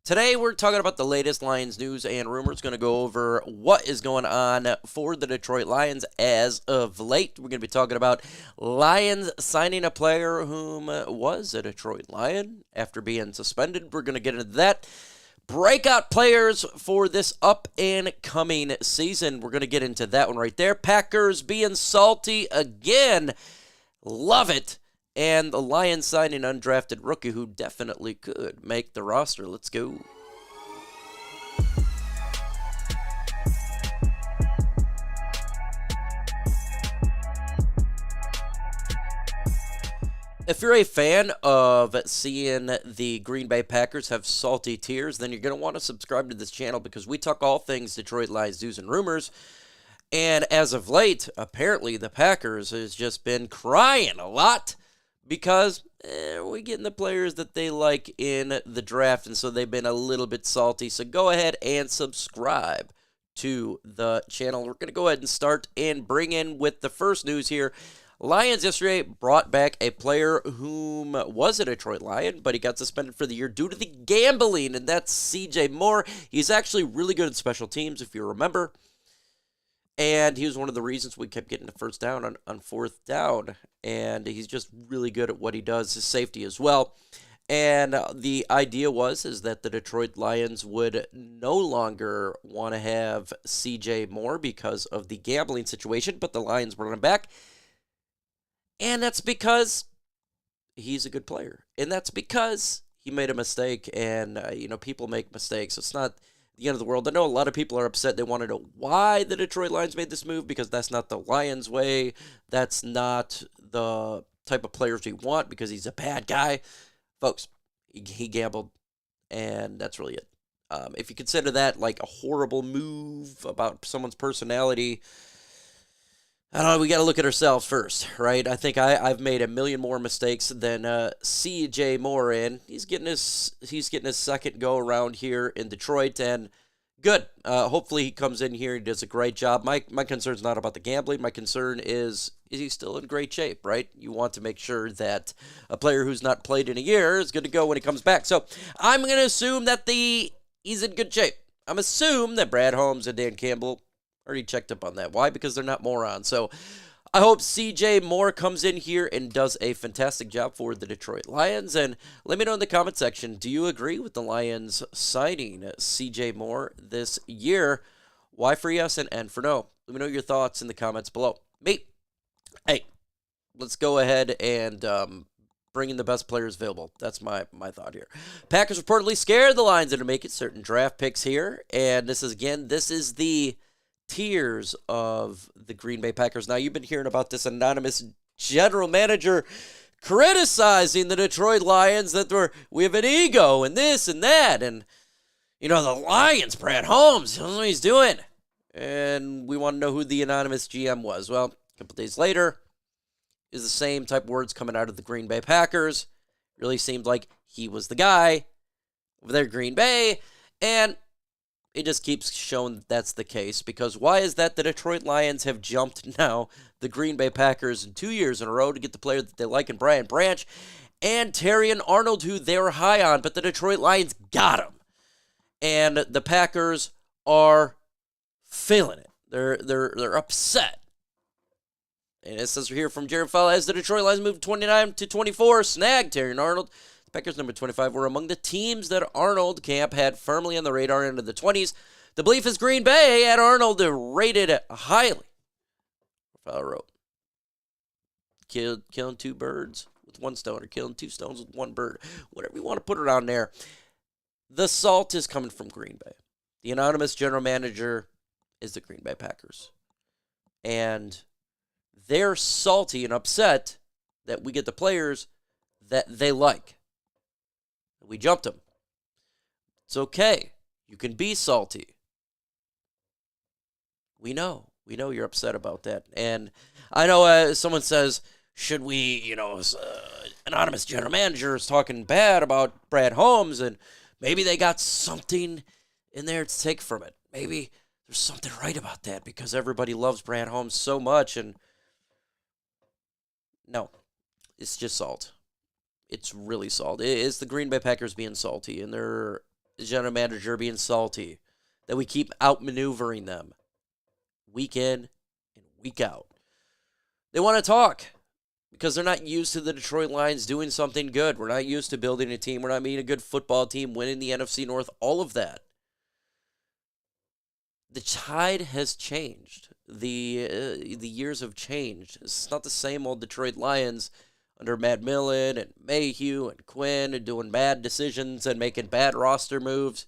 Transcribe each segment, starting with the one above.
Today, we're talking about the latest Lions news and rumors. Going to go over what is going on for the Detroit Lions as of late. We're going to be talking about Lions signing a player whom was a Detroit Lion after being suspended. We're going to get into that. Breakout players for this up-and-coming season. We're going to get into that one right there. Packers being salty again. Love it. And the Lions signing an undrafted rookie who definitely could make the roster. Let's go. If you're a fan of seeing the Green Bay Packers have salty tears, then you're going to want to subscribe to this channel because we talk all things Detroit Lions news and rumors. And as of late, apparently the Packers has just been crying a lot because we're getting the players that they like in the draft, and so they've been a little bit salty. So go ahead and subscribe to the channel. We're going to go ahead and start and bring in with the first news here. Lions yesterday brought back a player whom was a Detroit Lion, but he got suspended for the year due to the gambling, and that's CJ Moore. He's actually really good at special teams, if you remember. And he was one of the reasons we kept getting the first down on fourth down. And he's just really good at what he does, his safety as well. And the idea is that the Detroit Lions would no longer want to have CJ Moore because of the gambling situation, but the Lions brought him back. And that's because he's a good player. And that's because he made a mistake. And, people make mistakes. It's not the end of the world. I know a lot of people are upset. They want to know why the Detroit Lions made this move because that's not the Lions way. That's not the type of players we want because he's a bad guy. Folks, he gambled, and that's really it. If you consider that like a horrible move about someone's personality, I don't know, we got to look at ourselves first, right? I think I've made a million more mistakes than CJ Moore, and he's getting his second go around here in Detroit, and good. Hopefully he comes in here and does a great job. My concern's not about the gambling. My concern is he still in great shape, right? You want to make sure that a player who's not played in a year is going to go when he comes back. So I'm going to assume that he's in good shape. I'm assuming that Brad Holmes and Dan Campbell already checked up on that. Why? Because they're not morons. So I hope CJ Moore comes in here and does a fantastic job for the Detroit Lions. And let me know in the comment section, do you agree with the Lions signing CJ Moore this year? Why for yes and for no? Let me know your thoughts in the comments below. Hey, let's go ahead and bring in the best players available. That's my thought here. Packers reportedly scared the Lions into making certain draft picks here. And this is the tiers of the Green Bay Packers. Now, you've been hearing about this anonymous general manager criticizing the Detroit Lions that we have an ego and this and that. And, the Lions, Brad Holmes, he knows what he's doing. And we want to know who the anonymous GM was. Well, a couple days later, is the same type of words coming out of the Green Bay Packers. Really seemed like he was the guy over there at Green Bay. And it just keeps showing that that's the case, because why is that the Detroit Lions have jumped now the Green Bay Packers in 2 years in a row to get the player that they like in Brian Branch and Terrion Arnold, who they were high on, but the Detroit Lions got him. And the Packers are feeling it. They're upset. And it says here from Jared Fowler, as the Detroit Lions moved 29 to 24, snagged Terrion Arnold. Packers number 25 were among the teams that Arnold camp had firmly on the radar into the 20s. The belief is Green Bay had Arnold rated highly. Fowler wrote, killing two birds with one stone, or killing two stones with one bird. Whatever you want to put around there. The salt is coming from Green Bay. The anonymous general manager is the Green Bay Packers. And they're salty and upset that we get the players that they like. We jumped them. It's okay. You can be salty. We know you're upset about that. And I know someone says, should we, anonymous general manager is talking bad about Brad Holmes, and maybe they got something in there to take from it. Maybe there's something right about that because everybody loves Brad Holmes so much. And no, it's just salt. It's really salt. It's the Green Bay Packers being salty, and they're general manager being salty that we keep outmaneuvering them week in and week out. They want to talk because they're not used to the Detroit Lions doing something good. We're not used to building a team. We're not being a good football team, winning the NFC North, all of that. The tide has changed. The years have changed. It's not the same old Detroit Lions under Matt Millen and Mayhew and Quinn and doing bad decisions and making bad roster moves.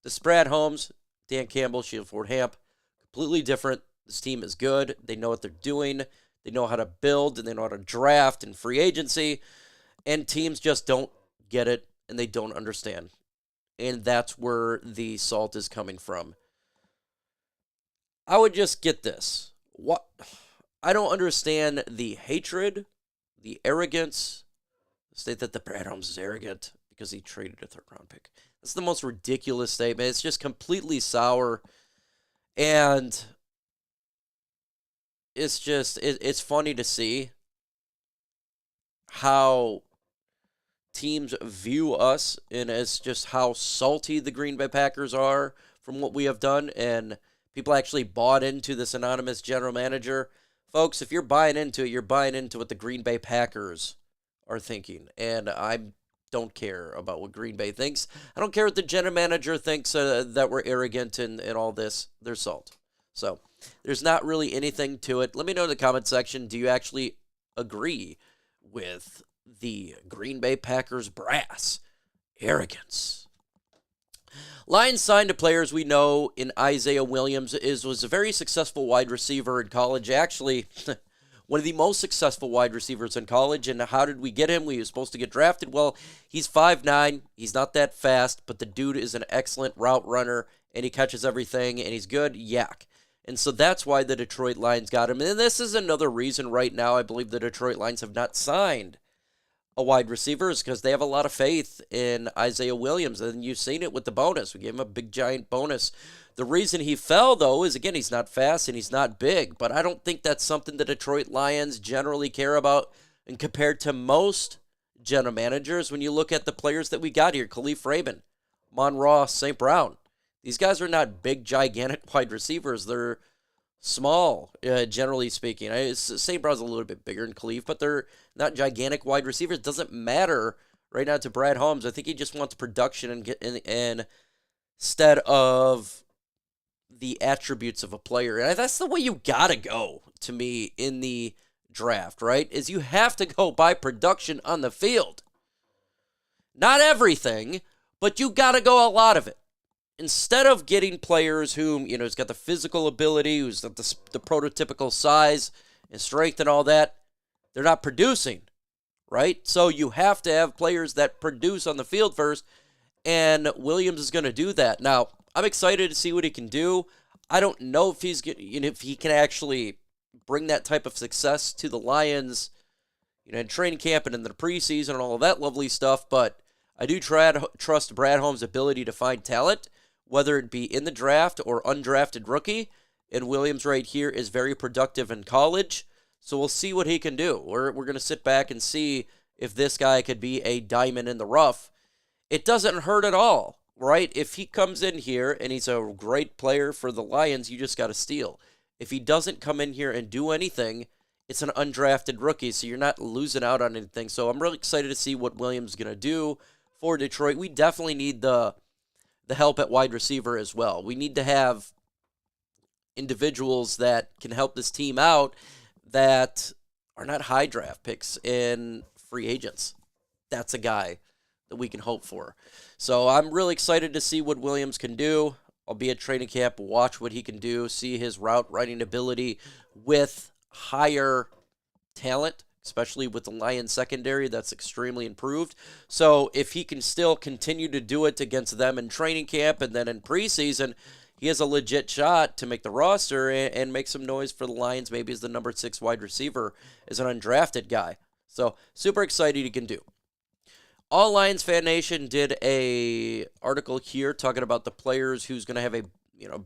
The Brad Holmes, Dan Campbell, Sheila Ford Hamp, completely different. This team is good. They know what they're doing. They know how to build, and they know how to draft and free agency. And teams just don't get it, and they don't understand. And that's where the salt is coming from. I would just get this. What? I don't understand the hatred, the arrogance. State that the Brad Holmes is arrogant because he traded a third-round pick. That's the most ridiculous statement. It's just completely sour. And it's funny to see how teams view us and as just how salty the Green Bay Packers are from what we have done, and people actually bought into this anonymous general manager. Folks, if you're buying into it, you're buying into what the Green Bay Packers are thinking, and I don't care about what Green Bay thinks. I don't care what the general manager thinks, that we're arrogant and all this. They're salt. So there's not really anything to it. Let me know in the comment section, do you actually agree with the Green Bay Packers brass arrogance? Lions signed to players we know in Isaiah Williams was a very successful wide receiver in college. Actually, one of the most successful wide receivers in college. And how did we get him? We were supposed to get drafted. Well, he's 5'9". He's not that fast, but the dude is an excellent route runner, and he catches everything, and he's good. Yak. And so that's why the Detroit Lions got him. And this is another reason right now I believe the Detroit Lions have not signed a wide receiver, is because they have a lot of faith in Isaiah Williams. And you've seen it with the bonus. We gave him a big, giant bonus. The reason he fell, though, is, again, he's not fast and he's not big. But I don't think that's something the Detroit Lions generally care about. And compared to most general managers, when you look at the players that we got here, Khalif Raymond, Monroe, St. Brown, these guys are not big, gigantic wide receivers. They're small, generally speaking. St. Brown's a little bit bigger than Khalif, but they're not gigantic wide receivers. It doesn't matter right now to Brad Holmes. I think he just wants production and instead of the attributes of a player. And that's the way you got to go, to me, in the draft, right? Is you have to go by production on the field. Not everything, but you got to go a lot of it. Instead of getting players whom, has got the physical ability, who's got the prototypical size and strength and all that, they're not producing, right? So you have to have players that produce on the field first, and Williams is going to do that. Now, I'm excited to see what he can do. I don't know if if he can actually bring that type of success to the Lions, in training camp and in the preseason and all of that lovely stuff, but I do trust Brad Holmes' ability to find talent, whether it be in the draft or undrafted rookie. And Williams right here is very productive in college. So we'll see what he can do. We're going to sit back and see if this guy could be a diamond in the rough. It doesn't hurt at all, right? If he comes in here and he's a great player for the Lions, you just got to steal. If he doesn't come in here and do anything, it's an undrafted rookie, so you're not losing out on anything. So I'm really excited to see what Williams is going to do for Detroit. We definitely need the help at wide receiver as well. We need to have individuals that can help this team out that are not high draft picks and free agents. That's a guy that we can hope for. So I'm really excited to see what Williams can do. I'll be at training camp, watch what he can do, see his route running ability with higher talent, especially with the Lions secondary. That's extremely improved. So if he can still continue to do it against them in training camp and then in preseason, he has a legit shot to make the roster and make some noise for the Lions, maybe as the number 6 wide receiver, as an undrafted guy. So super excited he can do. All Lions Fan Nation did a article here talking about the players who's going to have a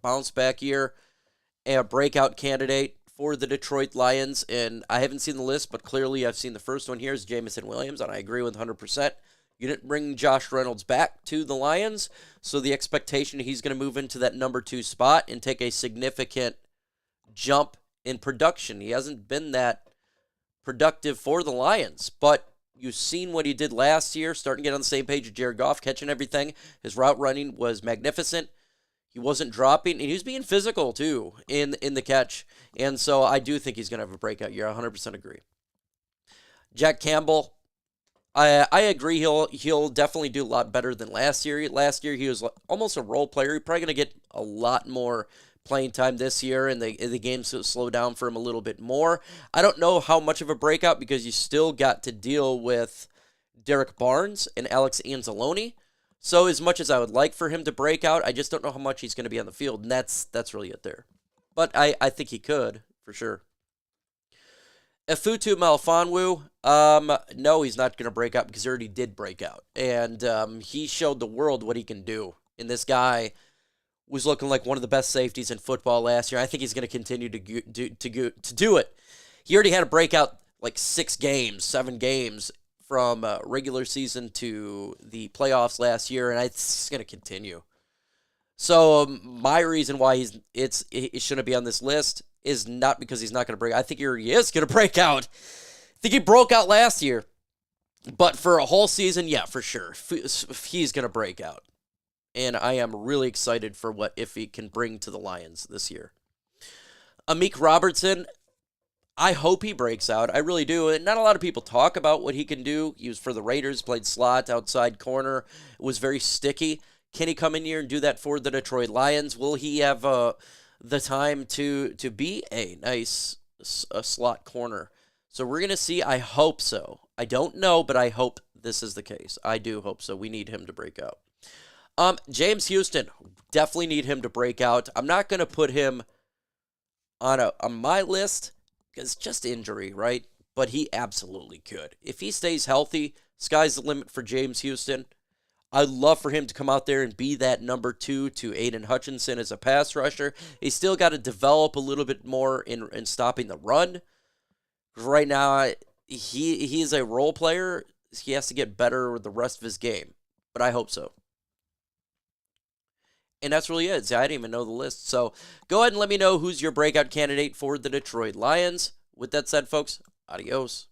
bounce back year, a breakout candidate for the Detroit Lions, and I haven't seen the list, but clearly I've seen the first one here is Jameson Williams, and I agree with 100%. You didn't bring Josh Reynolds back to the Lions, so the expectation he's going to move into that number 2 spot and take a significant jump in production. He hasn't been that productive for the Lions, but you've seen what he did last year, starting to get on the same page with Jared Goff, catching everything. His route running was magnificent. He wasn't dropping, and he was being physical, too, in the catch. And so I do think he's going to have a breakout year. I 100% agree. Jack Campbell, I agree. He'll definitely do a lot better than last year. Last year, he was almost a role player. He's probably going to get a lot more playing time this year, and the game's going to slow down for him a little bit more. I don't know how much of a breakout because you still got to deal with Derek Barnes and Alex Anzalone. So as much as I would like for him to break out, I just don't know how much he's going to be on the field, and that's really it there. But I think he could, for sure. Efutu Melifonwu, no, he's not going to break out because he already did break out. And he showed the world what he can do. And this guy was looking like one of the best safeties in football last year. I think he's going to continue to do it. He already had a breakout like 7 games from regular season to the playoffs last year, and it's going to continue. So my reason why it shouldn't be on this list is not because he's not going to break. I think he is going to break out. I think he broke out last year, but for a whole season, yeah, for sure, he's going to break out. And I am really excited for what Iffy can bring to the Lions this year. Amik Robertson, I hope he breaks out. I really do. And not a lot of people talk about what he can do. He was for the Raiders, played slot, outside corner, was very sticky. Can he come in here and do that for the Detroit Lions? Will he have the time to be a nice slot corner? So we're going to see. I hope so. I don't know, but I hope this is the case. I do hope so. We need him to break out. James Houston, definitely need him to break out. I'm not going to put him on my list because it's just injury, right? But he absolutely could. If he stays healthy, sky's the limit for James Houston. I'd love for him to come out there and be that number 2 to Aiden Hutchinson as a pass rusher. He's still got to develop a little bit more in stopping the run. Right now, he is a role player. He has to get better with the rest of his game, but I hope so. And that's really it. I didn't even know the list. So go ahead and let me know who's your breakout candidate for the Detroit Lions. With that said, folks, adios.